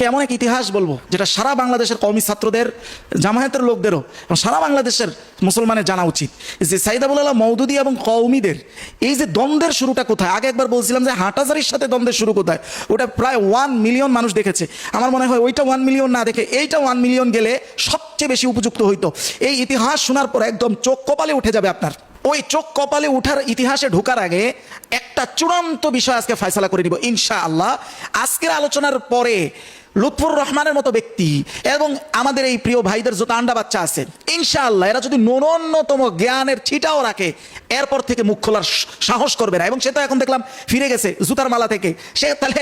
কেমন এক ইতিহাস বলবো যেটা সারা বাংলাদেশের কওমি ছাত্রদের, জামায়াতের লোকদেরও এবং সারা বাংলাদেশের মুসলমানের জানা উচিত যে সাইদ আবুল আলা মওদুদী এবং কওমিদের এই যে দ্বন্দ্বের শুরুটা কোথায়। আগে একবার বলছিলাম যে হাটহাজারীর সাথে দ্বন্দ্বের শুরু কোথায়, ওটা প্রায় 1 মিলিয়ন মানুষ দেখেছে। আমার মনে হয় ওইটা 1 মিলিয়ন না দেখে এইটা 1 মিলিয়ন গেলে সবচেয়ে বেশি উপযুক্ত হইতো। এই ইতিহাস শোনার পর একদম চোখ কপালে উঠে যাবে আপনার। ওই চোখ কপালে উঠার ইতিহাসে ঢোকার আগে একটা চূড়ান্ত বিষয় আজকে ফয়সালা করে নিব ইনশাআল্লাহ। আজকের আলোচনার পরে লুৎফুর রহমানের মতো ব্যক্তি এবং আমাদের এই প্রিয় ভাইদের যত আন্ডা বাচ্চা আছে ইনশাআল্লাহ এরা যদি ন্যূনতম জ্ঞানের ছিটাও রাখে এরপর থেকে মুখ খোলার সাহস করবে না। এবং সে তো এখন দেখলাম ফিরে গেছে জুতার মালা থেকে। সে তাহলে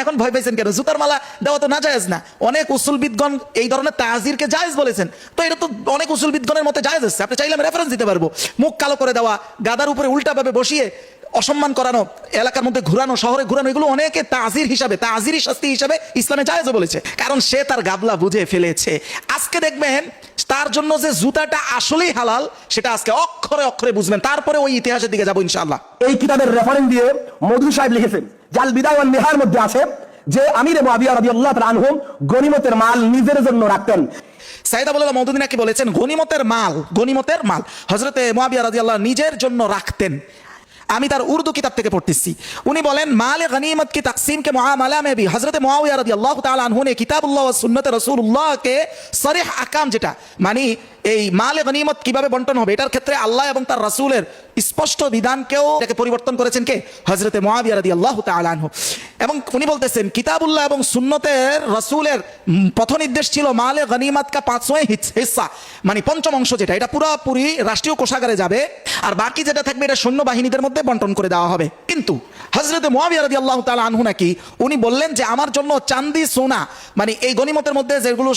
এখন ভয় পেয়েছেন কেন? জুতার মালা দেওয়া তো না জায়েজ না। অনেক উসুলবিদগণ এই ধরনের তাজিরকে জায়েজ বলেছেন, তো এটা তো অনেক উসুলবিদগণের মতে জায়েজ আছে। আপনি চাইলে আমি রেফারেন্স দিতে পারবো। মুখ কালো করে দেওয়া, গাদার উপরে উল্টাভাবে বসিয়ে অসম্মান করানো, এলাকার মধ্যে ঘুরানো, শহরে ঘুরানো, এগুলো অনেকে তাজির হিসাবে, তাজিরি শাস্তি হিসাবে ইসলামে জায়েজ বলেছে, কারণ সে তার গাবলা বুঝে ফেলেছে। আজকে দেখবেন তার জন্য যে জুতাটা আসলেই হালাল সেটা আজকে অক্ষরে অক্ষরে বুঝবেন। তারপরে ওই ইতিহাসের দিকে যাবো ইনশাআল্লাহ। এই কিতাবের রেফারেন্স দিয়ে মওদুদী সাহেব লিখেছেন জাল বিদায় ওয়ান নিহার মধ্যে আছে যে আমির মুআবিয়া রাদিয়াল্লাহু তাআলা আনহুম গনিমতের মাল নিজের জন্য রাখতেন। সাইদ আবুল আলা মওদুদী নাকি বলেছেন গনিমতের মাল হযরতে মুআবিয়া রাদিয়াল্লাহু নিজের জন্য রাখতেন। আমি তার উর্দু কিতাব থেকে পড়তেছি। উনি বলেন মালে গনিমত কি তকসিম के मुआमला में भी हजरत मुआविया रदियल्लाहु ताला अन्हु ने किताबुल्लाह व सुन्नत रसूलुल्लाह के सरीह আহকাম, যেটা মানে এই মালে গনিমত কিভাবে বন্টন হবে এটার ক্ষেত্রে আল্লাহ এবং তার রাসূলের স্পষ্ট বিধানকেও এটাকে পরিবর্তন করেছেন কে? হযরত মুআবিয়া রাদিয়াল্লাহু তাআলা আনহু। এবং উনি বলতেছেন কিতাবুল্লাহ এবং সুন্নতের রাসূলের পথ নির্দেশ ছিল মালে গনিমত কা 5वां হিস্সা, মানে পঞ্চম অংশ যেটা, এটা পুরোপুরি রাষ্ট্রীয় কোষাগারে যাবে আর বাকি যেটা থাকবে এটা সৈন্য বাহিনীদের মধ্যে বন্টন করে দেওয়া হবে। কিন্তু হযরত মুআবিয়া রাদিয়াল্লাহু তাআলা আনহু নাকি উনি বললেন যে আমার জন্য চাঁদি সোনা, মানে এই গনিমতের মধ্যে যেগুলো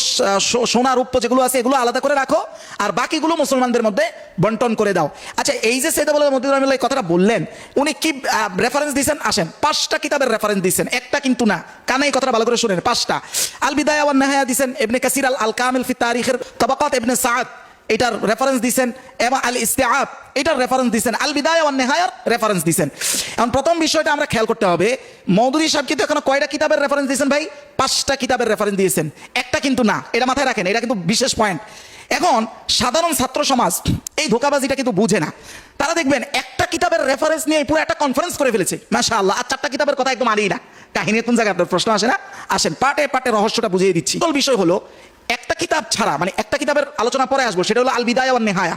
সোনা রূপ্য যেগুলো আছে এগুলো আলাদা করে রাখো আর বাকিগুলো মুসলমানদের মধ্যে বন্টন করে দাও। আচ্ছা, এই যে সাইদ আবুল আলা মওদুদী রাহিমাহুল্লাহ এই কথাটা বললেন, উনি কি রেফারেন্স দিয়েছেন? আসেন, 5টা কিতাবের রেফারেন্স দিয়েছেন, একটা কিন্তু না। কানে এই কথাটা ভালো করে শুনেন। 5টা আল বিদায়া ওয়ান নিহায়া দিয়েছেন, ইবনে কাসির আল কামিল ফি তারিখের তাবাকাত ইবনে সাদ এটার রেফারেন্স দিয়েছেন, এবং আল ইস্তিআব এটার রেফারেন্স দিয়েছেন, আল বিদায়া ওয়ান নিহায়ার রেফারেন্স দিয়েছেন। এখন প্রথম বিষয়টা আমরা খেয়াল করতে হবে, মওদুদী সাহেব কিন্তু এখন কয়টা কিতাবের রেফারেন্স দিয়েছেন ভাই? 5টা কিতাবের রেফারেন্স দিয়েছেন, একটা কিন্তু না। এটা মাথায় রাখেন, এটা কিন্তু বিশেষ পয়েন্ট। এখন সাধারণ ছাত্র সমাজ এই ধোকাবাজিটা কিন্তু বুঝে না। তারা দেখবেন একটা কিতাবের রেফারেন্স নিয়ে পুরো একটা কনফারেন্স করে ফেলেছে মাশাআল্লাহ, আর 4টা কিতাবের কথা একদম আনেই না। কাহিনী কোন জায়গায় আপনার প্রশ্ন আসে না? আসেন, পাটে পাটে রহস্যটা বুঝিয়ে দিচ্ছি। মূল বিষয় হলো একটা কিতাব ছাড়া, মানে একটা কিতাবের আলোচনা পরে আসবো, সেটা হলো আল বিদায়া ওয়ান নিহায়া।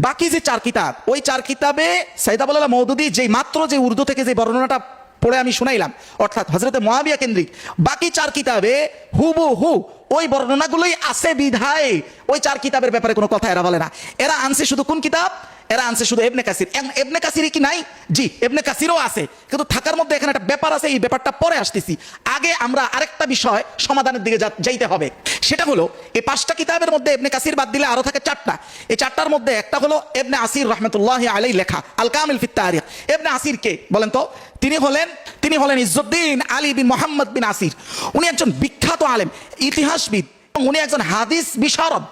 বাকি যে 4 কিতাব, ওই 4 কিতাবে সাইদ আবুল আলা মওদুদী যেই মাত্র যে উর্দু থেকে যে বর্ণনাটা পড়ে আমি শুনাইলাম, অর্থাৎ হযরতে মুআবিয়া কেন্দ্রিক, বাকি 4 কিতাবে হুবহু ওই বর্ণনাগুলোই আছে বিধায় ওই 4 কিতাবের ব্যাপারে কোনো কথা এরা বলে না। এরা আনছে শুধু কোন কিতাব? এরা আনছে শুধু ইবনে কাসির। ইবনে কাসিরই কি নাই? জি, ইবনে কাসিরও আছে, কিন্তু থাকার মধ্যে এখানে একটা ব্যাপার আছে, এই ব্যাপারটা পরে আসতেছি। আগে আমরা আরেকটা বিষয় সমাধানের দিকে যাইতে হবে। সেটা হলো এই 5টা কিতাবের মধ্যে ইবনে কাসির বাদ দিলে আরো থাকে 4টা। এই 4টার মধ্যে একটা হলো ইবনে আসির রাহমাতুল্লাহি আলাইহি লেখা আল কামিল ফি তারিখ। ইবনে আসির কে বলেন তো? তিনি হলেন ইজ্জুদ্দিন আলী বিন মুহাম্মদ বিন আসির। উনি একজন বিখ্যাত আলেম, ইতিহাসবিদ, উনি একজন হাদিস বিশারদ।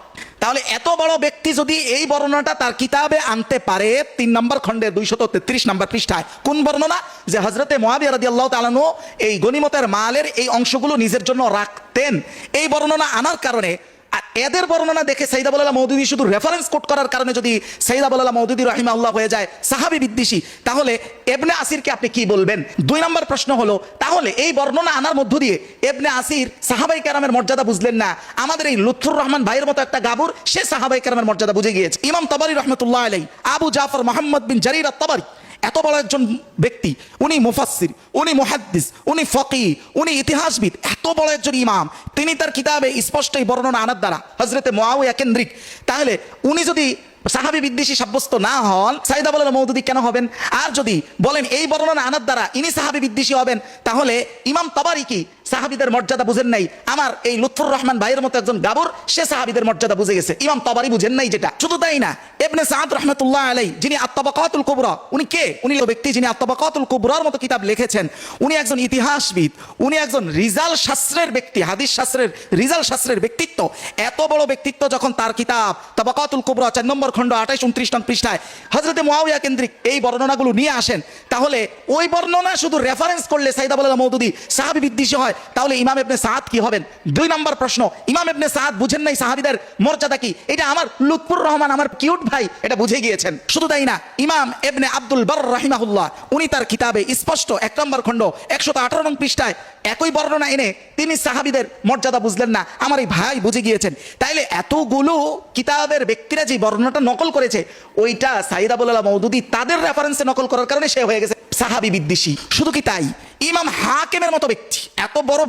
তাহলে এত বড় ব্যক্তি যদি এই বর্ণনাটা তার কিতাবে আনতে পারে, 3 নম্বর খণ্ডের 233 নম্বর পৃষ্ঠায়, কোন বর্ণনা? যে হযরতে মুআবিয়া রাদিয়াল্লাহু তাআলা আনহু এই গনিমতের মালের এই অংশগুলো নিজের জন্য রাখতেন। এই বর্ণনা আনার কারণে আর এদের বর্ণনা দেখে সাইদ আবুল আলা মওদুদী শুধু রেফারেন্স কোট করার কারণে যদি সাইদ আবুল আলা মওদুদী রাহিমাহুল্লাহ হয়ে যায় সাহাবী বিদ্বেষী, তাহলে ইবনে আসিরকে আপনি কি বলবেন? 2 নম্বর প্রশ্ন হলো, তাহলে এই বর্ণনা আনার মধ্য দিয়ে ইবনে আসির সাহাবায়ে কেরামের মর্যাদা বুঝলেন না। আমাদের এই লুৎফুর রহমান ভাইয়ের মতো একটা গাবুর, সে সাহাবায়ে কেরামের মর্যাদা বুঝে গিয়েছে। ইমাম তাবারী রাহমাতুল্লাহ আলাইহি, আবু জাফর মুহাম্মদ বিন জারির আত-তাবারী, এত বড় একজন ব্যক্তি, উনি মুফাসসির, উনি মুহাদ্দিস, উনি ফকিহ, উনি ইতিহাসবিদ, এত বড় একজন ইমাম, তিনি তার কিতাবে স্পষ্ট এই বর্ণনা আনার দ্বারা হযরতে মুআবিয়া কেন্দ্রিক, তাহলে উনি যদি সাহাবী বিদ্বেষী সাব্যস্ত না হন, সাইদ আবুল আলা মওদুদী কেন হবেন? আর যদি বলেন এই বর্ণনা আনার দ্বারা ইনি সাহাবী বিদ্বেষী হবেন, তাহলে ইমাম তাবারী কি সাহাবীদের মর্যাদা বুঝেন নাই? আমার এই লুৎফুর রহমান ভাইয়ের মতো একজন গাবর, সে সাহাবীদের মর্যাদা বুঝে গেছে, ইমাম তাবারী বুঝেন নাই। যেটা শুধু তাই না, ইবনে সাদ রাহমাতুল্লাহ আলাইহি, যিনি আত-তাবাকাতুল কুবরা, উনি কে? উনি ব্যক্তি যিনি আত-তাবাকাতুল কুবরার মতো কিতাব লিখেছেন। উনি একজন ইতিহাসবিদ, উনি একজন রিজাল শাস্ত্রের ব্যক্তি, হাদিস শাস্ত্রের রিজাল শাস্ত্রের ব্যক্তিত্ব। এত বড় ব্যক্তিত্ব যখন তার কিতাব তাবাকাতুল কুবরা 4 নম্বর খণ্ড 28-29 নং পৃষ্ঠায় হযরতে মুআবিয়া কেন্দ্রিক এই বর্ণনাগুলো নিয়ে আসেন, তাহলে ওই বর্ণনা শুধু রেফারেন্স করলে সাইদ আবুল আলা মওদুদী সাহাবী বিদ্বেষী হয়, তাহলে ইমাম ইবনে সাদ কি হবেন? 2 নম্বর প্রশ্ন, ইমাম ইবনে সাদ বুঝেন নাই সাহাবীদের মর্যাদা কি? এটা আমার লুৎফুর রহমান, আমার কিউট ভাই এটা বুঝে গিয়েছেন। শুধু তাই না, ইমাম ইবনে আব্দুল বার রাহিমাহুল্লাহ উনি তার কিতাবে স্পষ্ট 1 নম্বর খণ্ড 118 নং পৃষ্ঠায় একই বর্ণনা এনে তিনি সাহাবীদের মর্যাদা বুঝলেন না, আমার এই ভাই বুঝে গিয়েছেন। তাইলে এতগুলো কিতাবের ব্যক্তিরা যে বর্ণনাটা নকল করেছে, ওইটা সাইদ আবুল আলা মওদুদী তাদের রেফারেন্সে নকল করার কারণে সে হয়ে গেছে সাহাবী বিদ্বেষী। শুধু কি তাই, ইমাম হাকিমের মতো ব্যক্তি, এত বড়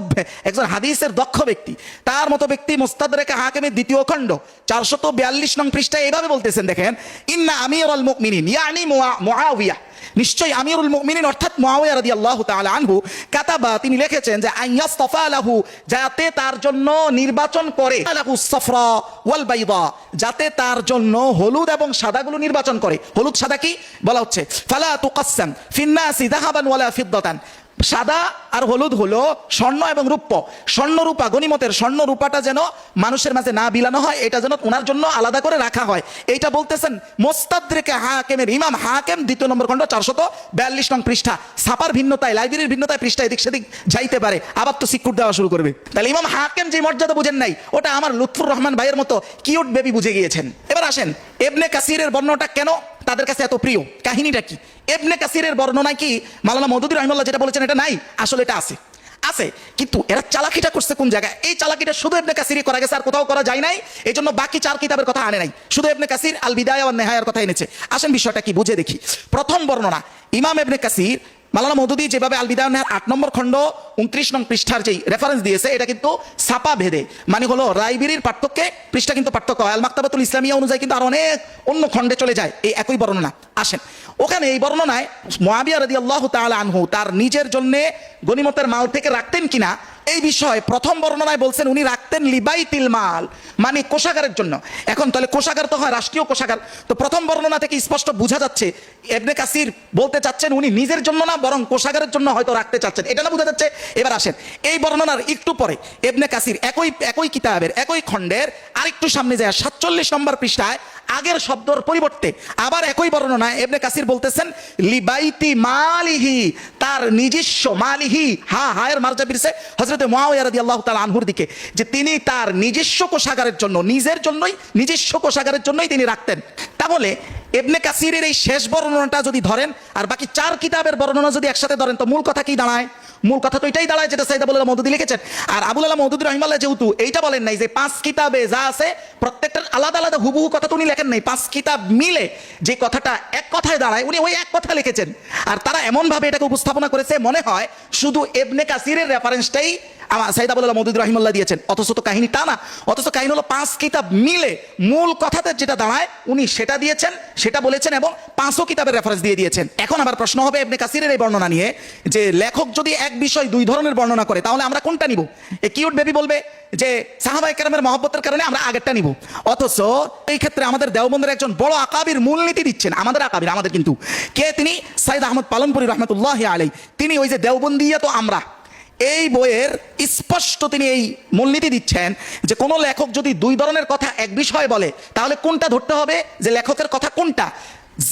একজন হাদিসের দক্ষ ব্যক্তি, তার মতো ব্যক্তি মুস্তাদরেকে হাকিমের 2য় খণ্ড 442 নং পৃষ্ঠায় এভাবে বলতেছেন, দেখেন, ইন্না আমিরুল মুমিনিন ইয়ানি মুআবিয়া, নিশ্চয়ই আমিরুল মুমিনিন অর্থাৎ মুআবিয়া রাদিয়াল্লাহু তাআলা আনহু কাতাবা, তিনি লিখেছেন যে আইয়াসতাফা লাহু, যাতে তার জন্য নির্বাচন করে, লাহু সাফরা ওয়াল বাইদা, যাতে তার জন্য হলুদ এবং সাদাগুলো নির্বাচন করে। হলুদ সাদা কি বলা হচ্ছে? ফালা তুকাসসাম ফিন্নাসি যাহাবান ওয়ালা ফিদ্দাতান, সাদা আর হলুদ হলো স্বর্ণ এবং রূপ্য। স্বর্ণ রূপা, গনিমতের স্বর্ণ রূপাটা যেন মানুষের মাঝে না বিলানো হয়, এটা যেন ওনার জন্য আলাদা করে রাখা হয়। এইটা বলতেছেন মুস্তাদরিকে হাকিমের ইমাম হাকিম 2 নম্বর খণ্ড 442 নং পৃষ্ঠা। ছাপার ভিন্নতায়, লাইব্রেরির ভিন্নতায় পৃষ্ঠা এদিক সেদিক যাইতে পারে, আবার তো সিকুট দেওয়া শুরু করবে। তাহলে ইমাম হাকিম যে মর্যাদা বুঝেন নাই, ওটা আমার লুৎফুর রহমান ভাইয়ের মতো কিউট বেবি বুঝে গিয়েছেন। এবার আসেন, ইবনে কাসিরের বর্ণনাটা কেন তাদের কাছে এত প্রিয়, কাহিনীটা কি? ইবনে কাসিরের বর্ণনায় কি মাওলানা মওদুদী রাহিমাহুল্লাহ যেটা বলেছেন এটা নাই? আসলে এটা আছে, আছে, কিন্তু এরা চালাকিটা করছে কোন জায়গায়? এই চালাকিটা শুধু ইবনে কাসিরই করা গেছে, আর কোথাও করা যায় নাই। এই জন্য বাকি 4 কিতাবের কথা আনে নাই, শুধু ইবনে কাসির আল বিদায়া ওয়ান নিহায়ার কথা এনেছে। আসেন বিষয়টা কি বুঝে দেখি। প্রথম বর্ণনা, ইমাম ইবনে কাসির মাওলানা মওদুদী যেভাবে আল বিদায়া ওয়ান নিহায়ার 8 নম্বর খণ্ড 29 নং পৃষ্ঠার যেই রেফারেন্স দিয়েছে, এটা কিন্তু ছাপা ভেদে, মানে হলো লাইব্রেরির পাঠ্যকে পৃষ্ঠা কিন্তু পার্থক্য হয়, আল মাকতাবাতুল ইসলামিয়া অনুযায়ী কিন্তু আর অনেক অন্য খণ্ডে চলে যায় এই একই বর্ণনা। আসেন, ওখানে এই বর্ণনায় মুআবিয়া রাদিয়াল্লাহু তাআলা আনহু তার নিজের জন্য গনিমতের মাল থেকে রাখতেন কিনা এই বিষয়ে প্রথম বর্ণনায় বলছেন উনি রাখতেন লিবাইতিল মাল, মানে কোষাগারের জন্য। এখন তাহলে কোষাগার তো হয় রাষ্ট্রীয় কোষাগার, তো প্রথম বর্ণনা থেকে স্পষ্ট বোঝা যাচ্ছে ইবনে কাসির বলতে চাচ্ছেন উনি নিজের জন্য না, বরং কোষাগারের জন্য হয়তো রাখতে চাচ্ছেন, এটা না বোঝা যাচ্ছে। এবার আসেন, এই বর্ণনার একটু পরে ইবনে কাসির একই কিতাবের একই খণ্ডের আরেকটু সামনে যায় 47 নম্বর পৃষ্ঠায় আগের শব্দর পরিবর্তে আবার একই বর্ণনায় ইবনে কাসির বলতেছেন লিবাইতি মালিহি, তার নিজস্ব, মালিহি হায়ের মারজা বিরছে হযরতে মুআবিয়া রাদিয়াল্লাহু তাআলা আনহুর দিকে, যে তিনি তার নিজস্ব কোষাগারের জন্য, নিজের জন্যই, নিজস্ব কোষাগারের জন্যই তিনি রাখতেন। তাহলে ইবনে কাসিরের এই শেষ বর্ণনাটা যদি ধরেন আর বাকি 4 কিতাবের বর্ণনা যদি একসাথে ধরেন, তো মূল কথা কি দাঁড়ায়? মূল কথা তো এটাই দাঁড়ায় যেটা সাইদ আবুল আলা মওদুদী লিখেছেন। আর আবুল আলা মওদুদী রাহিমাহুল্লাহ যেহেতু এইটা বলেন নাই যে 5 কিতাবে যা আছে প্রত্যেকটার আলাদা আলাদা হুবহু কথা তো উনি লেখেন নাই, 5 কিতাব মিলে যে কথাটা এক কথায় দাঁড়ায় উনি ওই এক কথা লিখেছেন। আর তারা এমন ভাবে এটাকে উপস্থাপনা করেছে মনে হয় শুধু ইবনে কাসিরের রেফারেন্সটাই সাইদ আবুল আলা মওদুদী রাহিমাহুল্লাহ দিয়েছেন, অথচ তো কাহিনী তা না। অথচ কাহিনী হলো 5 কিতাব মিলে মূল কথাতে যেটা দাঁড়ায় উনি সেটা দিয়েছেন, সেটা বলেছেন এবং 5ও কিতাবের রেফারেন্স দিয়ে দিয়েছেন। এখন আবার প্রশ্ন হবে ইবনে কাসিরের এই বর্ণনা নিয়ে যে লেখক যদি এক বিষয় 2 ধরনের বর্ণনা করে, তাহলে আমরা কোনটা নিব? এই কিউট বেবি বলবে যে সাহাবায়ে কেরামের মহব্বতের কারণে আমরা আগেরটা নিব, অথচ এই ক্ষেত্রে আমাদের দেওবন্দের একজন বড় আকাবির মূলনীতি দিচ্ছেন, আমাদের আকাবির, আমাদের কিন্তু কে? তিনি সাইদ আহমদ পালনপুরি রহমতুল্লাহি আলাইহি। তিনি ওই যে দেওবন্দিয়া তো আমরা, এই বইয়ের স্পষ্ট তিনি এই মূলনীতি দিচ্ছেন যে কোন লেখক যদি 2 ধরনের কথা এক বিষয়ে বলে, তাহলে কোনটা ধরতে হবে, যে লেখকের কথা কোনটা,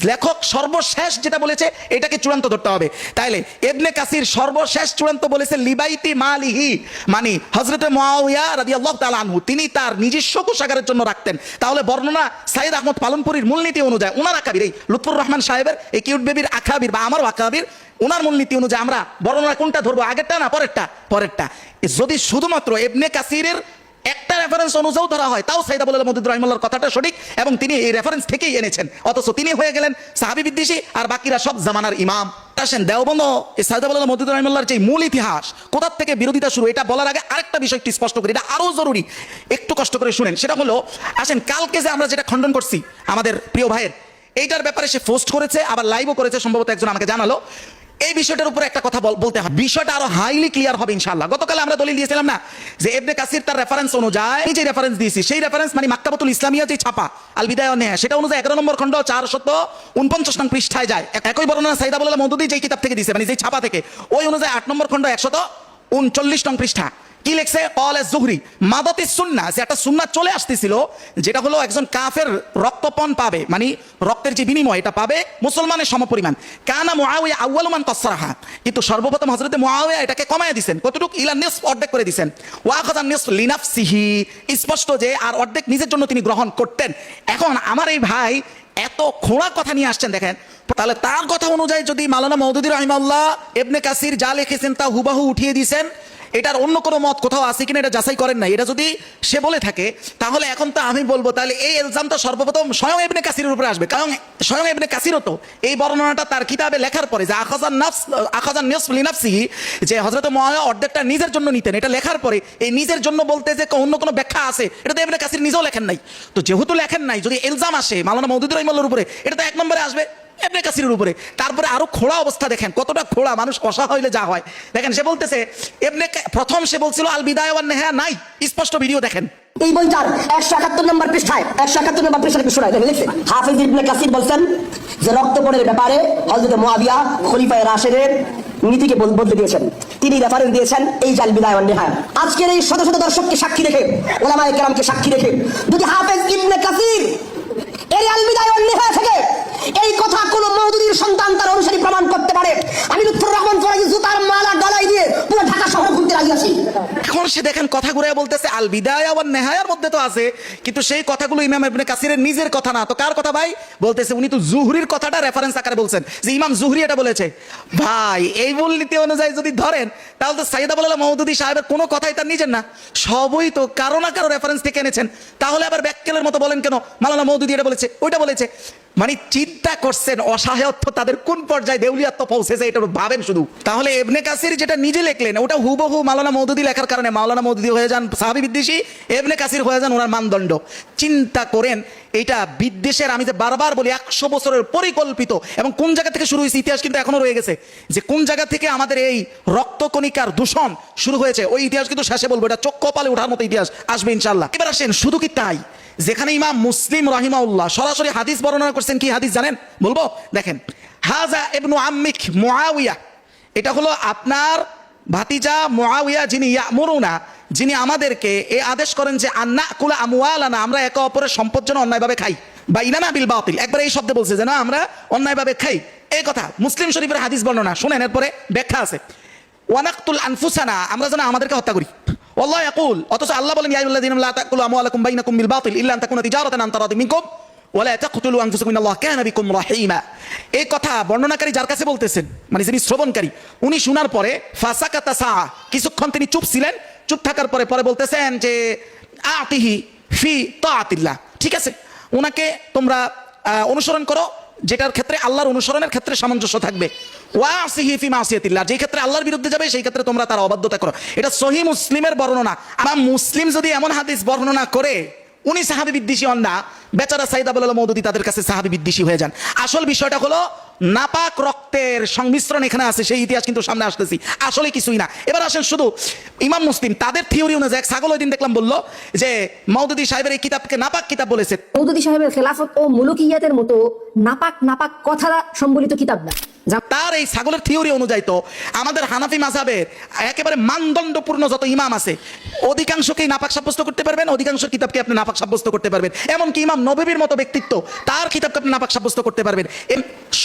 লেখক সর্বশেষ যেটা বলেছে এটাকে চূড়ান্ত ধরতে হবে। তাইলে ইবনে কাসির সর্বশেষ চূড়ান্ত বলেছে লিবাইতি মালিহি, মানে হযরতে মুআবিয়া রাদিয়াল্লাহু তাআলা আনহু তিনি তার নিজস্ব কোষাগারের জন্য রাখতেন। তাহলে বর্ণনা সাইদ আহমদ পালনপুরির মূলনীতি অনুযায়ী, ওনার আকাবির, এই লুৎফুর রহমান সাহেবের এই কিউট বেবির আকাবির বা আমারও আকাবির, ওনার মূলনীতি অনুযায়ী আমরা বর্ণনা কোনটা ধরবো, আগেরটা না পরেরটা? পরেরটা। যদি শুধুমাত্র ইবনে কাসিরের একটা রেফারেন্স অনুযায়ী ধরা হয়, তাও সাইদ আবুল আলা মওদুদী রাহিমাহুল্লাহর কথাটা সঠিক এবং তিনি এই রেফারেন্স থেকেই এনেছেন, অথচ তিনি হয়ে গেলেন সাহাবী বিদ্বেষী আর বাকিরা সব জামানার ইমাম। আসেন, দেওবন্দ এই সাইদ আবুল আলা মওদুদী রাহিমাহুল্লাহর যে মূল ইতিহাস কোথা থেকে বিরোধিতা শুরু, এটা বলার আগে আরেকটা বিষয় একটু স্পষ্ট করি, এটা আরো জরুরি, একটু কষ্ট করে শুনেন। সেটা হলো, আসেন, কালকে যে আমরা যেটা খণ্ডন করছি আমাদের প্রিয় ভাইয়ের, এইটার ব্যাপারে সে পোস্ট করেছে, আবার লাইভও করেছে, সম্ভবত একজন আমাকে জানালো। এই বিষয়টার উপরে একটা কথা বলতে হয়, বিষয়টা আরো হাইলি ক্লিয়ার হবে ইনশাআল্লাহ। গতকাল আমরা দলিল দিয়েছিলাম না যে ইবনে কাসির তার রেফারেন্স অনুযায়ী যে রেফারেন্স দিয়েছি, সেই রেফারেন্স মানে মাকতাবাতুল ইসলামিয়া যে ছাপা আল বিদায়া ওয়ান নিহায়া, সেটা অনুযায়ী 11 নম্বর খণ্ড 449 নং পৃষ্ঠায় যায়। একই বর্ণনা সাইদ আবুল আলা মওদুদী যে কিতাব থেকে দিয়েছে, মানে যে ছাপা থেকে, ওই অনুযায়ী 8 নম্বর খণ্ড 139 নং পৃষ্ঠা কি লিখছে ক্বালা যুহরি মাদাতিস সুন্নাহ, যে একটা সুন্নাহ চলে আসতেছিল যেটা হলো একজন কাফের রক্তপণ পাবে, মানে রক্তের যে বিনিময় এটা পাবে মুসলমানের সমপরিমাণ। কানা মুআবিয়া আউয়ালু মান কাসসারাহা, কিন্তু সর্বপ্রথম হযরতে মুআবিয়া এটাকে কমায় দিবেন, কতটুকু ইলা নিসফ, অর্ধেক করে দিবেন। ওয়া আখাযা নিসফ লিনাফসিহি, স্পষ্ট যে আর অর্ধেক নিজের জন্য তিনি গ্রহণ করতেন। এখন আমার এই ভাই এত খোঁড়া কথা নিয়ে আসছেন দেখেন, তাহলে তার কথা অনুযায়ী যদি মাওলানা মওদুদী রাহিমাহুল্লাহ ইবনে কাসির যা লিখেছেন তা হুবাহু উঠিয়ে দিয়েছেন, এটার অন্য কোনো মত কোথাও আছে কিনা এটা যাচাই করেন নাই, এটা যদি সে বলে থাকে তাহলে এখন তো আমি বলবো তাহলে এই ইলজামটা সর্বপ্রথম স্বয়ং ইবনে কাসিরের উপরে আসবে, কারণ স্বয়ং ইবনে কাসিরও তো এই বর্ণনাটা তার কিতাবে লেখার পরে যে আখাযান নিসফ লিনাফসিহি, যে হযরত মুআবিয়া অর্ধেকটা নিজের জন্য নিতেন, এটা লেখার পরে এই নিজের জন্য বলতে যে অন্য কোনো ব্যাখ্যা আছে এটা তো ইবনে কাসির নিজেও লেখেন নাই। তো যেহেতু লেখেন নাই, যদি ইলজাম আসে মাওলানা মওদুদী রাহিমাহুল্লাহর উপরে, এটা তো এক নম্বরে আসবে ইবনে কাসিরের উপরে। তারপরে আরো খোড়া অবস্থা দেখেন, কতটা খোড়া, মানুষ কষা হইলে যা হয় দেখেন। সে বলতেছে প্রথম সে বলছিল আল বিদায়া ওয়ান নেহায়া নাই, স্পষ্ট ভিডিও দেখেন। এই বইটার 171 নম্বর পৃষ্ঠায় 171 নম্বর পৃষ্ঠায় শোনায় লিখছে হাফেজ ইবনে কাসির বলছেন যে রক্তপণের ব্যাপারে হযরত মুআবিয়া খলিফায়ে রাশিদের নীতিকে বদলে দিয়েছেন, তিনি রেফারেন্স দিয়েছেন এই জাল বিদায় ওয়ান নিহায়া। আজকের এই শত শত দর্শককে সাক্ষী রেখে, উলামায়ে কেরামকে সাক্ষী রেখে যদি হাফেজ ইবনে কাসির এই আল বিদায় ওয়ান নিহায়া থেকে এই কথা কোন মওদুদীর সন্তান তার অনুসারী প্রমাণ করতে পারে, আমি লুৎফুর রহমান ফরাজি জুতার মালা গলায় দিয়ে পুরো ঢাকা শহর ঘুরতে রাজি আছি। এখন সে দেখেন কথা ঘুরে বলতেছে আল বিদায়া ওয়ান নেহায়ার মধ্যে তো আছে, কিন্তু সেই কথাগুলো ইমাম ইবনে কাসিরের নিজের কথা না, তো কার কথা ভাই? বলতেছে উনি তো জুহরির কথাটা রেফারেন্স আকারে বলছেন যে ইমাম জুহরি এটা বলেছে। ভাই এই মূলনীতি অনুযায়ী যদি ধরেন তাহলে তো সাইয়্যিদ আবুল আলা মওদুদী সাহেবের কোনো কথাই তার নিজের না, সবই তো কারো না কারো রেফারেন্স থেকে এনেছেন। তাহলে আবার ব্যাককেলের মতো বলেন কেন মাওলানা মওদুদী এটা বলেছে ওইটা বলেছে? মানে চিন্তা করছেন অসহায়ত্ব তাদের কোন পর্যায়ে দেউলিয়াত্ব পৌঁছেছে, এটা ভাবেন শুধু। তাহলে ইবনে কাসির যেটা নিজে লেখলেন ওটা হুবহু মাওলানা মওদুদী লেখার কারণে মাওলানা মওদুদী হয়ে যান সাহাবী বিদ্বেষী, ইবনে কাসির হয়ে যান ওনার মানদণ্ড। চিন্তা করেন এটা বিদ্বেষের, আমি যে বারবার বলি 100 বছরের পরিকল্পিত, এবং কোন জায়গা থেকে শুরু হয়েছে ইতিহাস কিন্তু এখনো রয়ে গেছে, যে কোন জায়গা থেকে আমাদের এই রক্তকণিকার দূষণ শুরু হয়েছে ওই ইতিহাস কিন্তু শেষে বলবো, এটা চোখ কপালে ওঠার মতো ইতিহাস আসবে ইনশাআল্লাহ। এবার আসেন শুধু কি তাই, যেখানে ইমাম মুসলিম রাহিমাহুল্লাহ সরাসরি হাদিস বর্ণনা করছেন, কি হাদিস জানেন? বলবো দেখেন, হাজা ইবনু আম্মিক মুআবিয়া, এটা হলো আপনার ভাতিজা মুআবিয়া, যিনি ইয়ামুরুনা, যিনি আমাদেরকে এই আদেশ করেন যে আন্না কুলা আমওয়ালানা, আমরা একে অপরের সম্পদ যেন অন্যায়ভাবে খাই, বা ইনানা বিল বাতিল, একবার এই শব্দে বলছে যে না আমরা অন্যায়ভাবে খাই, এই কথা মুসলিম শরীফের হাদিস বর্ণনা। শুনেন এরপরে ব্যাখ্যা আছে, ওয়ানাকতুল আনফুসানা, আমরা যেন আমাদেরকে হত্যা করি। আল্লাহ ইয়াকুল, অথচ আল্লাহ বলেন ইয়া আইয়ুহাল্লাযীনা লা তাকুলু আমওয়ালাকুম বাইনাকুম বিল বাতিল ইল্লা আন তাকুনা তিজারাতান আন তারাদিম মিনকুম ওয়া লা তাকতুলু আনফুসাকুম ইন্নাল্লাহা কানা বিকুম রাহিমা। এই কথা বর্ণনাকারী যার কাছে বলতেছেন, মানে যিনি শ্রবণকারী, উনি শোনার পরে ফাসাকাতা সাআ, কিছুক্ষণ তিনি চুপ ছিলেন, চুপ থাকার পরে পরে বলতেছেন যে আতিহি ফি তাআতিল্লাহ, ঠিক আছে ওনাকে তোমরা অনুসরণ করো যেটার ক্ষেত্রে আল্লাহর অনুসরণের ক্ষেত্রে সামঞ্জস্য থাকবে, ওয়াসিহি ফি মাসিয়াতিল্লাহ, যে ক্ষেত্রে আল্লাহর বিরুদ্ধে যাবে সেই ক্ষেত্রে তোমরা তার অবাধ্যতা করো। এটা সহিহ মুসলিমের বর্ণনা। আমার মুসলিম যদি এমন হাদিস বর্ণনা করে উনি সাহাবী বিদ্বেষী হন না, বেচারা সাইয়্যিদ আবুল আলা মওদুদী তাদের কাছে সাহাবী বিদ্বেষী হয়ে যান। আসল বিষয়টা হলো নাপাক রক্তের সংমিশ্রণ এখানে আছে, সেই ইতিহাস কিন্তু সামনে আসতেছি, আসলে কিছুই না। এবার আসেন শুধু ইমাম মুসলিম তাদের থিওরি অনুযায়ী, এক ছাগল ওই দিন দেখলাম বললো যে মওদুদী সাহেবের এই কিতাবকে নাপাক কিতাব বলেছে। মওদুদী সাহেবের খেলাফত ও মুলুকিয়াতের মতো নাপাক নাপাক কথা সম্বলিত কিতাব না। তার এই ছাগলের থিওরি অনুযায়ী তো আমাদের হানাফি মাযহাবের একেবারে মানদণ্ডপূর্ণ যত ইমাম আছে অধিকাংশকেই নাপাক সাব্যস্ত করতে পারবেন, অধিকাংশ কিতাবকে আপনি নাপাক সাব্যস্ত করতে পারবেন। এমনকি ইমাম নববীর মতো ব্যক্তিত্ব, তার কিতাবকে আপনি নাপাক সাব্যস্ত করতে পারবেন।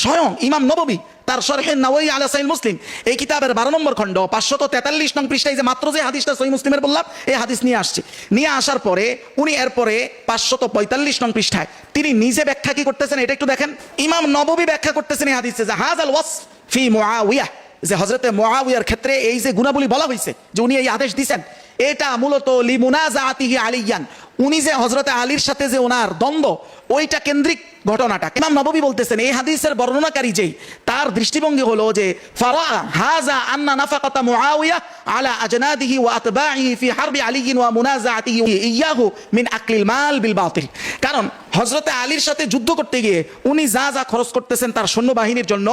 স্বয়ং ইমাম নববী তার শরহে নাওয়াই আলা সহিহ মুসলিম এই কিতাবের 12 নম্বর খণ্ড 543 নং পৃষ্ঠায় যে মাত্র যে হাদিসটা সহিহ মুসলিমের বললাম, এই হাদিস নিয়ে আসছে। নিয়ে আসার পরে উনি এরপরে 545 নং পৃষ্ঠায় তিনি নিজে ব্যাখ্যা কি করতেছেন এটা একটু দেখেন। ইমাম নববী ব্যাখ্যা করতেছেন এই হাদিসে যে হাযাল ওয়াসফ ফি মুআবিয়া, যে হযরতে মুআবিয়ার ক্ষেত্রে এই যে গুণাবলী বলা হয়েছে যে উনি এই আদেশ দিয়েছেন, এটা মূলত লিমুনাজাতিহি আলিয়ান, উনি যে হযরতে আলীর সাথে যে ওনার দ্বন্দ্ব ওইটা কেন্দ্রিক ঘটনাটা। ইমাম নববী বলতেছেন এই হাদিসের বর্ণনাকারী যেই তার দৃষ্টিভঙ্গি হলো যে ফারা হাযা আন্না নাফাকাতা মুআবিয়া আলা আজনাদিহি ওয়া আতবাইহি ফি হারবি আলী ওয়া মুনাজাতিহি ইয়াহু মিন আকলিল মাল বিল বাতিল, কারণ হযরতে আলীর সাথে যুদ্ধ করতে গিয়ে উনি যা যা খরচ করতেছেন তার সৈন্যবাহিনীর জন্য,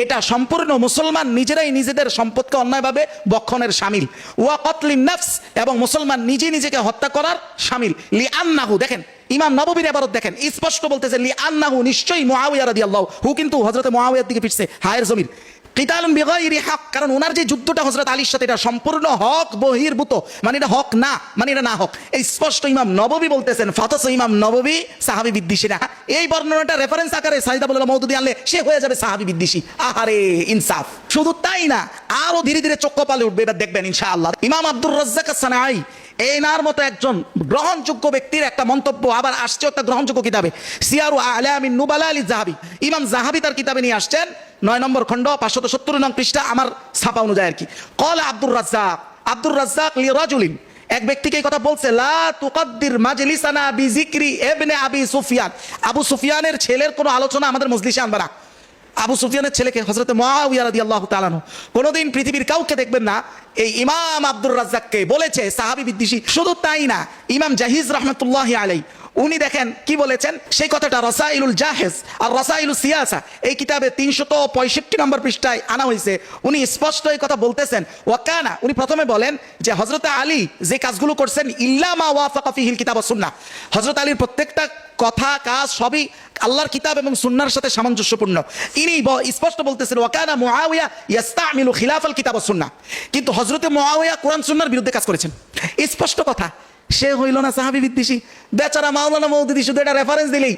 এটা সম্পূর্ণ মুসলমান নিজেরাই নিজেদের সম্পদকে অন্যায়ভাবে বক্ষণের শামিল, ওয়া কতলিন নফস, এবং মুসলমান নিজে নিজেকে হত্যা করার শামিল। লিআন্নাহু, দেখেন ইমাম নববীর এবারত দেখেন স্পষ্ট বলতেছে লিআন্নাহু, নিশ্চয়ই মুআবিয়া রাদিয়াল্লাহু হু কিন্তু হযরতে মুআবিয়ার দিকে ফিরছে হায়ের জমির, কিতালুন বিগাইরি হক, কারণ ওনার যে যুদ্ধটা হযরত আলীর সাথে এটা সম্পূর্ণ হক বহির্ভূত, মানে এটা হক না, মানে এটা না হক, এই স্পষ্ট ইমাম নববী বলতেছেন। অথচ ইমাম নববী সাহাবী বিদ্বেষী না। এই বর্ণনাটা রেফারেন্স আকারে সাইদ আবুল আলা মওদুদী আনলে সে হয়ে যাবে সাহাবী বিদ্বেষী। আহারে ইনসাফ! শুধু তাই না, আরো ধীরে ধীরে চোখ কপালে উঠবে, এবার দেখবেন ইনশাআল্লাহ। ইমাম আব্দুর রাজ্জাক আস-সানাঈ এনার মতো একজন গ্রহণযোগ্য ব্যক্তির একটা মন্তব্য আবার আসছে একটা গ্রহণযোগ্য কিতাবে, সিয়ারু আ'লামিন নুবালা আল যাহাবী। ইমাম যাহাবী তার কিতাবে নিয়ে আসছেন 9 নম্বর খণ্ড 570 নং পৃষ্ঠা, আমার ছাপা অনুযায়ী আর কি। ক্বালা আব্দুর রাজ্জাক লিরাজুলিন, এক ব্যক্তিকে এই কথা বলছে, লা তুকাদ্দির মাজলিসানা বিযিকরি ইবনে আবি সুফিয়ান, আবু সুফিয়ানের ছেলের কোনো আলোচনা আমাদের মজলিসে আনবে না। আবু সুফিয়ানের ছেলেকে হযরত মুআবিয়া রাদিয়াল্লাহু তাআলা আনহু, কোনোদিন পৃথিবীর কাউকে দেখবেন না এই ইমাম আব্দুর রাজ্জাককে বলেছে সাহাবী বিদ্বেষী। শুধু তাই না, ইমাম জাহিজ রাহমাতুল্লাহি আলাইহি উনি দেখেন কি বলেছেন সেই কথাটা রাসাইলুল জাহেজ আর রাসাইলুস সিয়াসা এই কিতাবে 365 নম্বর পৃষ্ঠায় আনা হয়েছে। উনি স্পষ্ট এই কথা বলতেছেন। ওয়াকানা, উনি প্রথমে বলেন যে হযরত আলী যে কাজগুলো করছেন ইল্লা মা ওয়াফাকা ফিহিল কিতাব ওয়াস সুন্নাহ, হযরত আলীর প্রত্যেকটা কথা কাজ সবই আল্লাহর কিতাব এবং সুন্নাহর সাথে সামঞ্জস্যপূর্ণ। ইনি স্পষ্ট বলতেছেন ওয়াকানা মুআবিয়া ইস্তামিলু খিলাফাল কিতাব ওয়াস সুন্নাহ, কিন্তু হযরত মুআবিয়া কোরআন সুন্নাহর বিরুদ্ধে কাজ করেছেন। স্পষ্ট কথা, সে হইল না সাহাবী বিদ্বেষী। বেচারা মাওলানা মওদুদী শুধু এটা রেফারেন্স দিলেই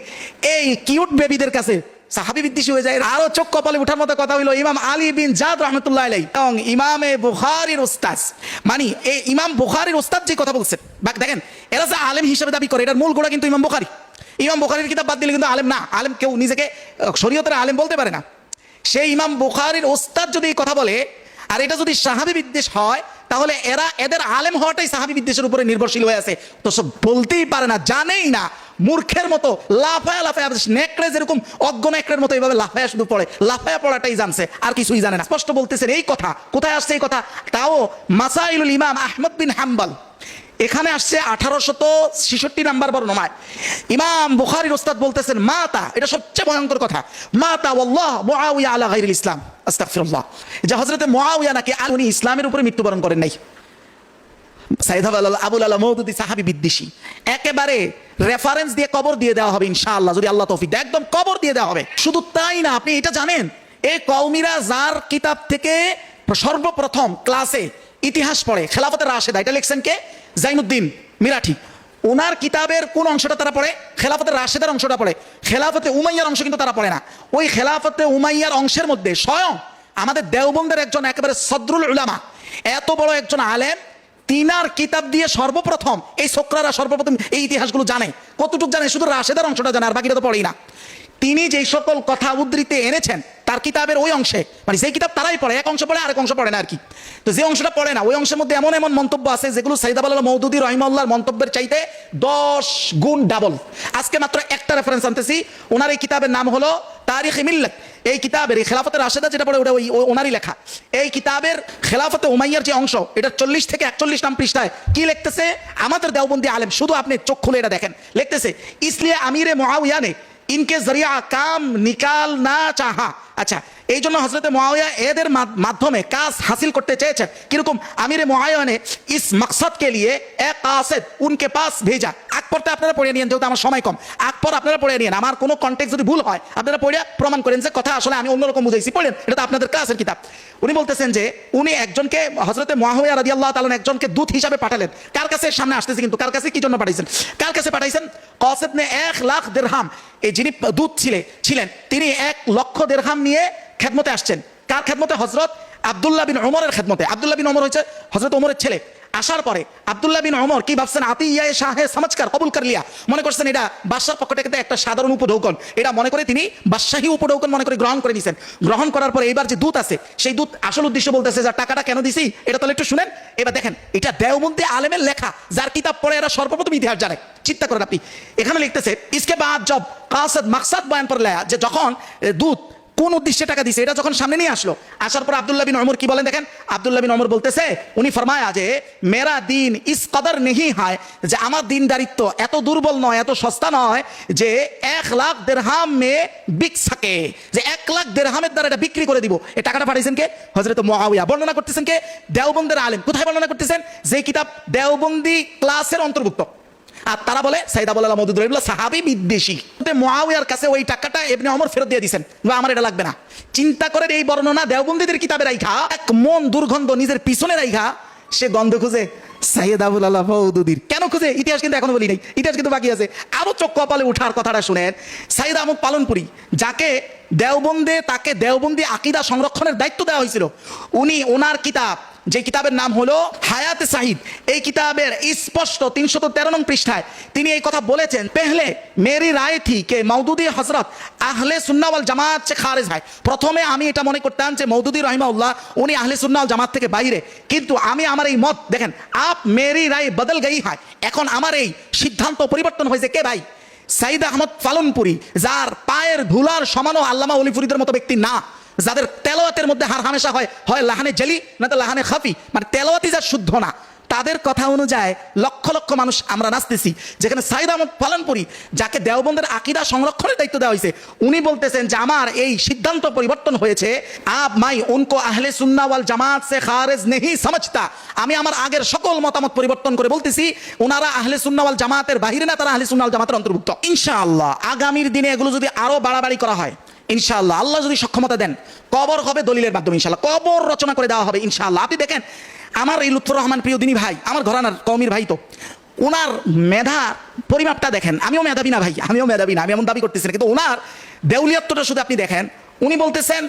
এই কিউট বেবিদের কাছে সাহাবী বিদ্বেষী হয়ে যায়। আরো চোখ কপালে উঠার মতো কথা হইলো ইমাম আলী বিন জাদ রাহমাতুল্লাহি আলাইহি এবং ইমামে বুখারীর উস্তাদ, মানে এই ইমাম বুখারীর উস্তাদ যে কথা বলছেন, দেখেন এরা যে আলেম হিসেবে দাবি করে এটার মূল গোড়া কিন্তু ইমাম বুখারী। ইমাম বুখারীর কিতাব বাদ দিলে কিন্তু আলেম না। আলেম কেউ নিজেকে শরীয়তের আলেম বলতে পারে না। সেই ইমাম বুখারীর উস্তাদ যদি এই কথা বলে আর এটা যদি সাহাবী বিদ্বেষ হয়, তাহলে এদের আলেম হওয়াটাই সাহাবী বিদ্বেষের উপরে নির্ভরশীল হয়ে আছে। তো সব বলতেই পারে না, জানেই না, মূর্খের মতো লাফায়া নেকড়ে যেরকম অজ্ঞ নেকড়ের মতো এইভাবে লাফায়া শুধু পড়ে, লাফায়া পড়াটাই জানছে, আর কিছুই জানে না। স্পষ্ট বলতেছেন এই কথা। কোথায় আসছে এই কথা? তাও মাসাইলুল ইমাম আহমদ বিন হাম্বল, এখানে আসছে 1866 নাম্বার বর্ণনায়। ইমাম বুখারীর উস্তাদ বলতেছেন মাতা, এটা সবচেয়ে ভয়ঙ্কর কথা, মাতা ওয়াল্লাহ মুআবিয়া আলা গায়রিল ইসলাম, আস্তাগফিরুল্লাহ, যে হযরত মুআবিয়া নাকি উনি ইসলামের উপরে মৃত্যুবরণ করেন নাই। সাইদ আবুল আলা মওদুদী সাহাবী বিদ্বেষী, একেবারে রেফারেন্স দিয়ে কবর দিয়ে দেওয়া হবে ইনশাআল্লাহ, যদি আল্লাহ তৌফিক দেয়, একদম কবর দিয়ে দেওয়া হবে। শুধু তাই না, আপনি এটা জানেন এই কওমিরা যার কিতাব থেকে সর্বপ্রথম ক্লাসে ইতিহাস পড়ে, খেলাফতে রাশেদা, এটা লিখছেন কে? জাইনুদ্দিন মিরাঠি। ওনার কিতাবের কোন অংশটা তারা পড়ে? খেলাফতে রাশেদার অংশটা পড়ে। খেলাফতে উমাইয়ার অংশ কিন্তু তারা পড়ে না। ওই খেলাফতে উমাইয়ার অংশের মধ্যে স্বয়ং আমাদের দেওবন্দের একজন একেবারে সদরুল উলামা, এত বড় একজন আলেম, তিনার কিতাব দিয়ে সর্বপ্রথম এই ছোকরারা সর্বপ্রথম এই ইতিহাসগুলো জানে। কতটুকু জানে? শুধু রাশেদার অংশটা জানে, আর বাকিটা তো পড়েই না। তিনি যেই সকল কথা উদ্ধৃতি এনেছেন তার কিতাবের ওই অংশে, মানে সেই কিতাব তারাই পড়ে, এক অংশ পড়ে আরেক অংশ পড়ে না আর কি। তো যে অংশটা পড়ে না ওই অংশের মধ্যে এমন এমন মন্তব্য আছে যেগুলো সাইদ আবুল আলা মওদুদী রাহিমাহুল্লাহর মন্তব্যের চাইতে 10 গুণ ডাবল। আজকে মাত্র একটা রেফারেন্স আনতেছি। ওনার এই কিতাবের নাম হলো তারিখ-ই মিল্লাত। এই কিতাবের এই খেলাফতে রাশেদা যেটা পড়ে ওটা ওনারই লেখা। এই কিতাবের খেলাফতে উমাইয়ার যে অংশ, এটা 40 থেকে 41 নাম পৃষ্ঠায় কি লিখতেছে আমাদের দেওবন্দি আলেম, শুধু আপনি চোখ খুলে এটা দেখেন, লিখতেছে ইসলিয়ে আমিরে মুআবিয়া নে ইনকে জরিয়া কাম নিকাল না চাহা। আচ্ছা, এই জন্য হযরত মুআবিয়া এদের মাধ্যমে কাজ হাসিল করতে চেয়েছেন। কিরকম? আমিরে মুআবিয়া ने इस मकसद के लिए एक कासिद उनके पास भेजा। আকবরটা আপনারা পড়ে নিয়েন, যেহেতু আমার সময় কম। আকবর আপনারা পড়ে নিয়েন, আমার কোনো কনটেক্সট যদি ভুল হয় আপনারা পড়ে প্রমাণ করেন যে কথা আসলে আমি অন্যরকম বুঝাইছি। পড়েন, এটা তো আপনাদের ক্লাসের কিতাব। উনি বলতেছেন যে উনি একজনকে হযরত মুআবিয়া রাদিয়াল্লাহু তাআলা একজনকে দূত হিসাবে পাঠালেন। কার কাছে? সামনে আসতেছে কিন্তু কার কাছে, কি জন্য পাঠাইছেন, কার কাছে পাঠাইছেন? কাসিদ ने 1 লাখ দিরহাম, এই যিনি দূত ছিলেন তিনি 1 লক্ষ দিরহাম নিয়ে খেদমতে আসছেন। কার খেদমতে? হযরত আব্দুল্লাহ বিন ওমরের খেদমতে। আব্দুল্লাহ বিন ওমর হচ্ছে হযরত ওমরের ছেলে। আসার পরে আব্দুল্লাহ বিন ওমর কি ভাবছেন? আতিয়া শাহে সমাজকার কবুল কর লিয়া, মনে করছেন এটা বাদশার পক্ষ থেকে একটা সাধারণ উপঢৌকন, এটা মনে করে তিনি বাদশাহী উপঢৌকন মনে করে গ্রহণ করে নিছেন। গ্রহণ করার পরে এবার যে দূত আছে সেই দূত আসল উদ্দেশ্য বলতেছে যে টাকাটা কেন দিছি এটা তাহলে একটু শুনেন। এবার দেখেন, এটা দেওবন্দি আলেমের লেখা, যার কিতাব পড়ে এরা সর্বপ্রথম ইতিহাস জানে। চিন্তা করেন আপনি, এখানে লিখতেছে ইসকে বাদ জব কাসদ মাকসাদ বয়ান পর লায়া, যে যখন দূত কোন উদ্দেশ্যে টাকা দিছে এটা যখন সামনে নিয়ে আসলো, আসার পর আব্দুল্লাহ বিন ওমর কি বলেন দেখেন। আব্দুল্লাহ বিন ওমর বলতেছে, উনি ফরমায়া যে মেরা দিন ইস কদর নেহি হয়, যে আমার দিনদারিত্ব এত দুর্বল নয়, এত সস্তা নয় যে 1 লাখ দিরহাম মে বিক সকে, যে 1 লাখ দিরহামের দ্বারা এটা বিক্রি করে দিব। এই টাকাটা পাঠাইছেন কে? হযরত মুআবিয়া। বর্ণনা করতেছেন কে? দেওবন্দের আলেম। কোথায় বর্ণনা করতেছেন? যে কিতাব দেওবন্দি ক্লাসের অন্তর্ভুক্ত। আর তারা বলে সাইদ আবুল আলা মওদুদী রাহিমাহুল্লাহ সাহাবী বিদ্বেষী। মুআবিয়ার কাছে ওই টাকাটা ইবনে ওমর ফেরত দিয়ে দিয়েছেন, বা আমার এটা লাগবে না। চিন্তা করেন এই বর্ণনা দেওবন্দীদের কিতাবে রাইখা, এক মন দুর্গন্ধ নিজের পিছনে রাইখা সে গন্ধ খুঁজে সাইয়েদ আবুল আলা মওদুদীর। কেন খুঁজে? ইতিহাস কিন্তু এখনো বলি নাই, ইতিহাস কিন্তু বাকি আছে। আরো চোখ কপালে উঠার কথাটা শুনেন, সাইয়েদ আহমদ পালনপুরি যাকে দেওবন্দে তাকে দেওবন্দি আকীদা সংরক্ষণের দায়িত্ব দেওয়া হয়েছিল, উনি ওনার কিতাব, যে কিতাবের নাম হলো হায়াতে সাহিদ, এই কিতাবের স্পষ্ট 313 নং পৃষ্ঠায় তিনি এই কথা বলেছেন, পেহলে মেরি রায় থি কে মওদুদি হযরত আহলে সুন্নাহ ওয়াল জামাত সে খারিজ হয়। প্রথমে আমি এটা মনে করতাম যে মওদুদি রাহিমাহুল্লাহ উনি আহলে সুন্নাহ ওয়াল জামাত থেকে বাইরে, কিন্তু আমি আমার এই মত দেখেন, আপ মেরি রায় বদল গই হয়, এখন আমার এই সিদ্ধান্ত পরিবর্তন হয়েছে। কে ভাই? সাইদ আহমদ পালনপুরি, যার পায়ের ধুলার সমানও আল্লামা ওলি ফরিদের মতো ব্যক্তি না, যাদের তেলাওয়াতের মধ্যে হার হামেশা হয় লাহানে জলি না তো লাহানে খাফি, মানে তেলাওয়াতি যা শুদ্ধ না, তাদের কথা অনুযায়ী লক্ষ লক্ষ মানুষ আমরা নাচতেছি। যেখানে সাইদ আহমদ পালনপুরি, যাকে দেওবন্দের আকীদা সংরক্ষণের দায়িত্ব দেওয়া হয়েছে, উনি বলতেছেন যে আমার এই সিদ্ধান্ত পরিবর্তন হয়েছে। আপ মাই উনকো আহলে সুন্নাহ ওয়াল জামাত সে খারিজ নেহি সমঝতা, আমি আমার আগের সকল মতামত পরিবর্তন করে বলতেছি ওনারা আহলে সুন্নাহ ওয়াল জামাতের বাহিরে না, তারা আহলে সুন্নাহ ওয়াল জামাতের অন্তর্ভুক্ত। ইনশাআল্লাহ আগামীর দিনে এগুলো যদি আরো বাড়াবাড়ি করা হয়, ইনশাআল্লাহ আল্লাহ যদি সক্ষমতা দেন, কবর হবে দলিলের মাধ্যমে, ইনশাআল্লাহ কবর রচনা করে দেওয়া হবে ইনশাআল্লাহ। আপনি দেখেন আমার এই লুৎফর রহমান প্রিয়দিনী ভাই, আমার ঘরানার কওমির ভাই, তো ওনার মেধা পরিমাপটা দেখেন। আমিও মেধাবী না ভাই, আমিও মেধাবী না, আমি এমন দাবি করতেছি না, কিন্তু ওনার দেউলিয়াত্বটা শুধু আপনি দেখেন। উনি বলতেছেন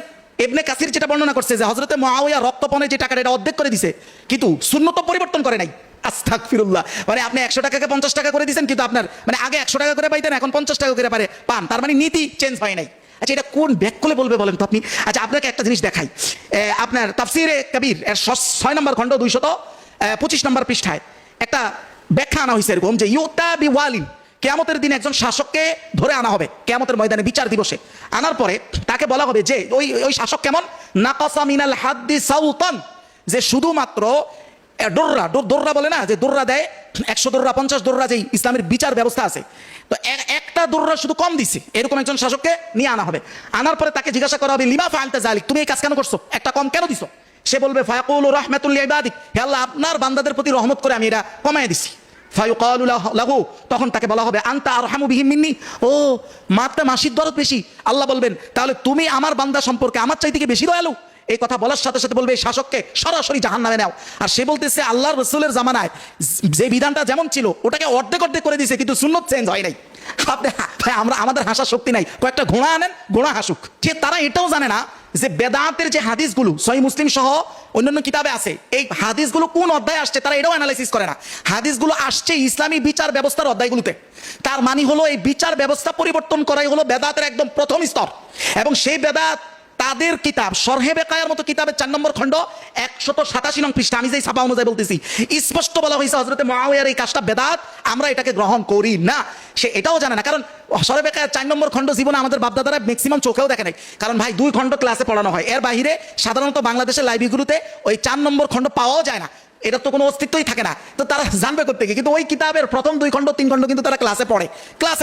ইবনে কাসির যেটা বর্ণনা করছে যে হযরতে মুআবিয়া রক্তপণে যে টাকাটা এটা অর্ধেক করে দিছে, কিন্তু সুন্নত পরিবর্তন করে নাই। আস্তাগফিরুল্লাহ, মানে আপনি 100 টাকাকে 50 টাকা করে দিয়েছেন, কিন্তু আপনার মানে আগে 100 টাকা করে পাইতেন, এখন 50 টাকা করে পান, তার মানে নীতি চেঞ্জ হয় নাই। আচ্ছা এটা কোন ব্যাকলে বলবে বলেন তো আপনি? আচ্ছা আপনাকে একটা জিনিস দেখাই, আপনার তাফসিরে কবির এর 6 নম্বর খণ্ড 225 নম্বর পৃষ্ঠায় একটা ব্যাখ্যা আনা হয়েছে এরকম যে ইউতা বিওয়ালিন, কিয়ামতের দিন একজন শাসককে ধরে আনা হবে কিয়ামতের ময়দানে বিচার দিবসে। আনার পরে তাকে বলা হবে যে ওই শাসক কেমন, নাকাসা মিনাল হাদ্দি সাউতান, যে শুধুমাত্র দোররা বলে না, যে দোররা দেয় 100 দোররা 50 দোররা, যেই ইসলামের বিচার ব্যবস্থা আছে, তো একটা দোররা শুধু কম দিছে, এরকম একজন শাসককে নিয়ে আনা হবে। আনার পরে তাকে জিজ্ঞাসা করা হবে লিমা ফাআলতা যালিক, তুমি এই কাজ কেন করছো, একটা কম কেন দিছো? সে বলবে ফায়াকুলু রাহমাতুল লিইবাদিক, হে আল্লাহ আপনার বান্দাদের প্রতি রহমত করে আমি এটা কমায় দিছি। ফায়ুকালু লাহু, তখন তাকে বলা হবে আনতা আরহামু বিহিম মিন্নি, ও মাত্রা মাসির দরদ বেশি। আল্লাহ বলবেন তাহলে তুমি আমার বান্দা সম্পর্কে আমার চাইতে কি বেশি দয়ালু? এই কথা বলার সাথে সাথে বলবে এই শাসককে সরাসরি জাহান্নামে নাও। আর সে বলতেছে আল্লাহর রাসূলের জামানায় যে বিধানটা যেমন ছিল ওটাকে অর্ধেক অর্ধেক করে দিয়েছে, কিন্তু সুন্নত চেঞ্জ হয় নাই। আমরা আমাদের হাসার শক্তি নাই, কয়েকটা ঘোড়া আনেন, ঘোড়া হাসুক। যে তারা এটাও জানে না যে বেদাতের যে হাদিসগুলো সহিহ মুসলিম সহ অন্যান্য কিতাবে আছে, এই হাদিসগুলো কোন অধ্যায়ে আসছে তারা এটাও অ্যানালাইসিস করে না। হাদিসগুলো আসছে ইসলামী বিচার ব্যবস্থার অধ্যায়গুলোতে, তার মানে হলো এই বিচার ব্যবস্থা পরিবর্তন করাই হলো বেদাতের একদম প্রথম স্তর। এবং সেই বেদাত তাদের কিতাব শরহে বেকায়ার মতো কিতাবের 4 নম্বর খণ্ড 187 নং পৃষ্ঠা, আমি যেই ছাপা অনুযায়ী বলতেছি, স্পষ্ট বলা হয়েছে হযরতে মুআবিয়ার এই কাজটা বেদাত, আমরা এটাকে গ্রহণ করি না। সে এটাও জানে না, কারণ শরহে বেকায়ার 4 নম্বর খণ্ড জীবনে আমাদের বাপদাদারা ম্যাক্সিমাম চোখেও দেখে নাই, কারণ ভাই 2 খণ্ড ক্লাসে পড়ানো হয়, এর বাইরে সাধারণত বাংলাদেশের লাইব্রেরিগুলোতে ওই 4 নম্বর খণ্ড পাওয়াও যায় না, এটা তো কোনো অস্তিত্বই থাকে না, তো তারা জানবে করতে গিয়ে। কিন্তু ওই কিতাবের প্রথম 2 খণ্ড 3 খণ্ড কিন্তু তারা ক্লাসে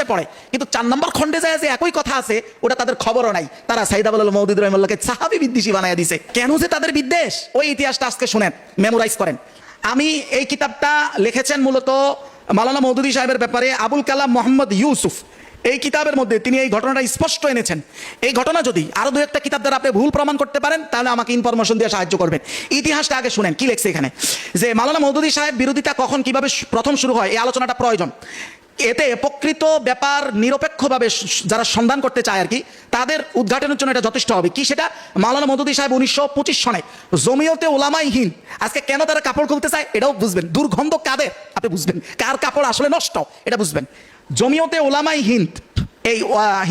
পড়ে, কিন্তু 4 নম্বর খণ্ডে যায় যে একই কথা আছে ওটা তাদের খবরও নাই। তারা সাইদ আবুল আলা মওদুদী রাহিমাহুল্লাহকে সাহাবী বিদ্বেষী বানায়া দিছে। কেন যে তাদের বিদ্বেষ, ওই ইতিহাসটা আজকে শুনেন, মেমোরাইজ করেন। আমি এই কিতাবটা লিখেছেন মূলত মাওলানা মওদুদী সাহেবের ব্যাপারে আবুল কালাম মোহাম্মদ ইউসুফ, এই কিতাবের মধ্যে তিনি এই ঘটনাটা স্পষ্ট এনেছেন। এই ঘটনা যদি আরো 2-1টা কিতাব দ্বারা আপনি ভুল প্রমাণ করতে পারেন তাহলে আমাকে ইনফরমেশন দিয়ে সাহায্য করবেন। ইতিহাসটা আগে শুনেন কি লেখছে এখানে, যে মাওলানা মওদুদী সাহেব বিরোধিতা কখন কিভাবে প্রথম শুরু হয়, এই আলোচনাটা প্রয়োজন। এতে প্রকৃত ব্যাপার নিরপেক্ষভাবে যারা সন্ধান করতে চায় আর কি, তাদের উদ্ঘাটনের জন্য এটা যথেষ্ট হবে। কি সেটা? মাওলানা মওদুদী সাহেব 1925 সনে জমিয়তে উলামায়ে হিন্দ, আজকে কেন তারা কাপড় খুলতে চায় এটাও বুঝবেন, দুর্গন্ধ কাদের আপনি বুঝবেন, কার কাপড় আসলে নষ্ট এটা বুঝবেন। জমিয়তে উলামায়ে হিন্দ, এই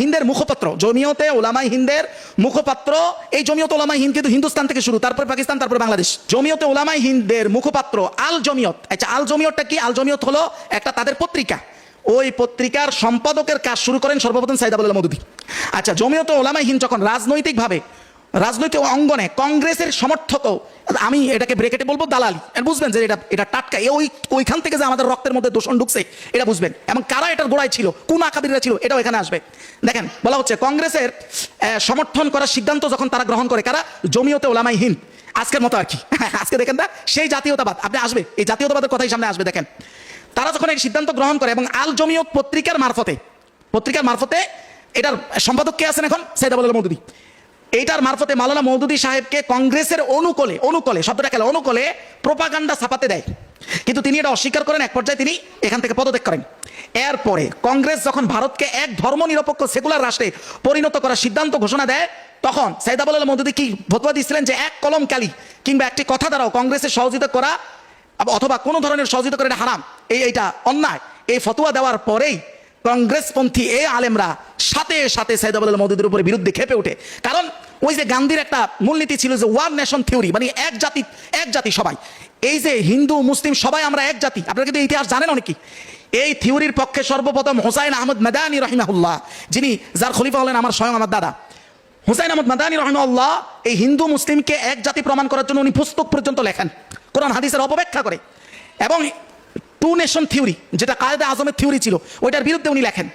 হিন্দের মুখপাত্র, জমিয়তে উলামায়ে হিন্দের মুখপাত্র, এই জমিয়তে উলামায়ে হিন্দ কিন্তু হিন্দুস্তান থেকে শুরু, তারপর পাকিস্তান, তারপর বাংলাদেশ। জমিয়তে উলামায়ে হিন্দের মুখপাত্র আল জমিয়ত, আচ্ছা আল জমিয়তটা কি? আল জমিয়ত হলো একটা তাদের পত্রিকা, ওই পত্রিকার সম্পাদকের কাজ শুরু করেন সর্বপ্রথম সাইদ আবুল আলা মওদুদী। আচ্ছা জমিয়তে উলামায়ে হিন্দ যখন রাজনৈতিক অঙ্গনে কংগ্রেসের সমর্থকও, আমি এটাকে ব্রেকেটে বলবো দালালি, বুঝবেন যে এটা টাটকা, ওইখান থেকে যে আমাদের রক্তের মধ্যে দূষণ ঢুকছে এটা বুঝবেন, এবং কারা এটার গোড়ায় ছিল, কোন আকাবিররা ছিল, এটাও এখানে আসবে। দেখেন বলা হচ্ছে কংগ্রেসের সমর্থন করার সিদ্ধান্ত যখন তারা গ্রহণ করে, কারা? জমিয়তে উলামায়ে হিন্দ, আজকের মতো আর কি। আজকে দেখেন না সেই জাতীয়তাবাদ আপনি আসবে, এই জাতীয়তাবাদের কথাই সামনে আসবে। দেখেন তারা যখন এই সিদ্ধান্ত গ্রহণ করে এবং আল জমিয়ত পত্রিকার মারফতে এটার সম্পাদক কে আছেন এখন? সৈয়দ আবুল মওদুদী। এইটার মারফতে মাওলানা মওদুদী সাহেবকে কংগ্রেসের অনুকূলে শব্দটা খেলে অনুকূলে প্রোপাগান্ডা ছাপাতে দেয়, কিন্তু তিনি এটা অস্বীকার করেন। এক পর্যায়ে তিনি এখান থেকে পদত্যাগ করেন। এরপরে কংগ্রেস যখন ভারতকে এক ধর্মনিরপেক্ষ সেকুলার রাষ্ট্রে পরিণত করার সিদ্ধান্ত ঘোষণা দেয়, তখন সৈয়দ আবুল মওদুদী কি ফতোয়া দিয়েছিলেন যে এক কলম কালি কিংবা একটি কথা দ্বারাও কংগ্রেসের সহযোগিতা করা অথবা কোনো ধরনের সহযোগিতা করে এটা হারাম, এইটা অন্যায়। এই ফতোয়া দেওয়ার পরেই কংগ্রেসপন্থী এই আলেমরা সাথে সাথে সৈয়দ আবুল মওদুদীর উপরে বিরুদ্ধে খেপে ওঠে। কারণ ওই যে গান্ধীর একটা মূলনীতি ছিল যে ওয়ান নেশন থিওরি, মানে এক জাতি সবাই, এই যে হিন্দু মুসলিম সবাই আমরা এক জাতি। আপনারা কিন্তু ইতিহাস জানেন অনেকেই। এই থিওরির পক্ষে সর্বপ্রথম হুসাইন আহমদ মাদানী রাহিমাহুল্লাহ, যার খলিফা হলেন আমার স্বয়ং আমার দাদা হুসাইন আহমদ মাদানী রাহিমাহুল্লাহ, এই হিন্দু মুসলিমকে এক জাতি প্রমাণ করার জন্য উনি পুস্তক পর্যন্ত লেখেন, কোরআন হাদিসের অপব্যাখ্যা করে। এবং টু নেশন থিওরি, যেটা কায়েদে আজমের থিওরি ছিল, ওইটার বিরুদ্ধে উনি লেখেন।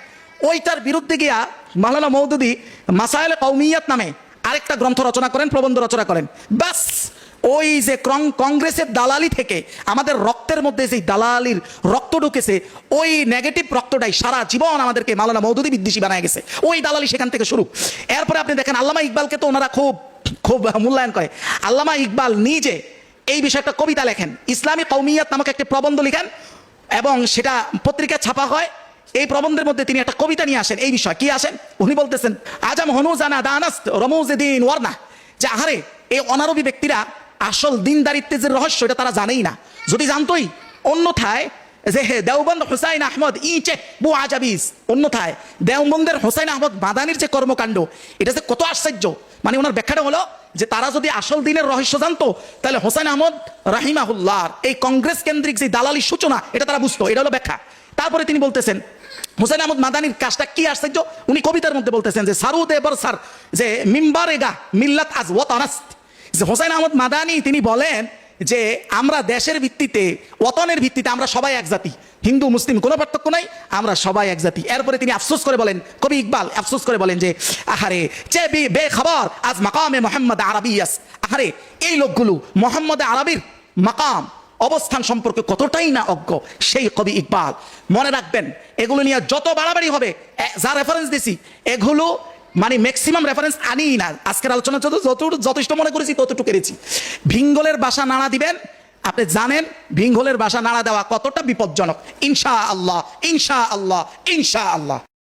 ওইটার বিরুদ্ধে গিয়া মাওলানা মওদুদী মাসায়েল কওমিয়াত নামে আরেকটা গ্রন্থ রচনা করেন, প্রবন্ধ রচনা করেন। বাস ওই যে কংগ্রেসের দালালি থেকে আমাদের রক্তের মধ্যে যে দালালির রক্ত ঢুকেছে, ওই নেগেটিভ রক্তটাই সারা জীবন আমাদেরকে মাওলানা মওদুদী বিদ্বেষী বানায় গেছে। ওই দালালি সেখান থেকে শুরু। এরপরে আপনি দেখেন আল্লামা ইকবালকে তো ওনারা খুব খুব মূল্যায়ন করে। আল্লামা ইকবাল নিজে এই বিষয়ে একটা কবিতা লেখেন, ইসলামী কওমিয়াত নামক একটি প্রবন্ধ লিখেন এবং সেটা পত্রিকায় ছাপা হয়। এই প্রবন্ধের মধ্যে তিনি একটা কবিতা নিয়ে আসেন। এই বিষয় কি আসেন, উনি বলতেছেন আজম হনুজানা দানাস্ত রমুজদিন ওয়ারনা, যে আহারে এই অনারবী ব্যক্তিরা আসল দিনদারিত্বের যে রহস্য এটা তারা জানেই না। যদি জানতোই, অন্যথায় যে হে দেওবন্দ হুসাইন আহমদ ইচে বু আজাবিস, অন্যথায় দেওবন্দের হুসাইন আহমদ মাদানির যে কর্মকাণ্ড, এটা যে কত আশ্চর্য। মানে ওনার ব্যাখ্যাটা হলো যে তারা যদি আসল দিনের রহস্য জানতো, তাহলে হুসাইন আহমদ রাহিমাহুল্লাহর এই কংগ্রেস কেন্দ্রিক যে দালালি সূচনা এটা তারা বুঝতো। এটা হলো ব্যাখ্যা। তারপরে তিনি বলতেছেন হুসাইন আহমদ মাদানির কাজটা কি আশ্চর্য, উনি কবিতার মধ্যে বলতেছেন যে সারুদ এবার সার যে মিম্বারেগা মিল্লাত আজ ওয়াতানাস্ত, যে হুসাইন আহমদ মাদানি তিনি বলেন যে আমরা দেশের ভিত্তিতে, ওয়াতনের ভিত্তিতে আমরা সবাই এক জাতি, হিন্দু মুসলিম কোনো পার্থক্য নাই, আমরা সবাই এক জাতি। এরপরে তিনি আফসোস করে বলেন, কবি ইকবাল আফসোস করে বলেন যে আহারে চে বে খবর আজ মাকামে মোহাম্মদ আরবিয়াস, আহারে এই লোকগুলো মোহাম্মদ আরবির মাকাম অবস্থান সম্পর্কে কতটাই না অজ্ঞ সেই কবি ইকবাল। মনে রাখবেন, এগুলো নিয়ে যত বাড়াবাড়ি হবে, যা রেফারেন্স দিছি এগুলো মানে ম্যাক্সিমাম রেফারেন্স আনি না। আজকের আলোচনা যথেষ্ট মনে করেছি ততটুকু করেছি। ভিঙ্গলের বাসা নাড়া দিবেন, আপনি জানেন ভিঙ্গলের বাসা নাড়া দেওয়া কতটা বিপজ্জনক। ইনশা আল্লাহ, ইনশা আল্লাহ, ইনশা আল্লাহ।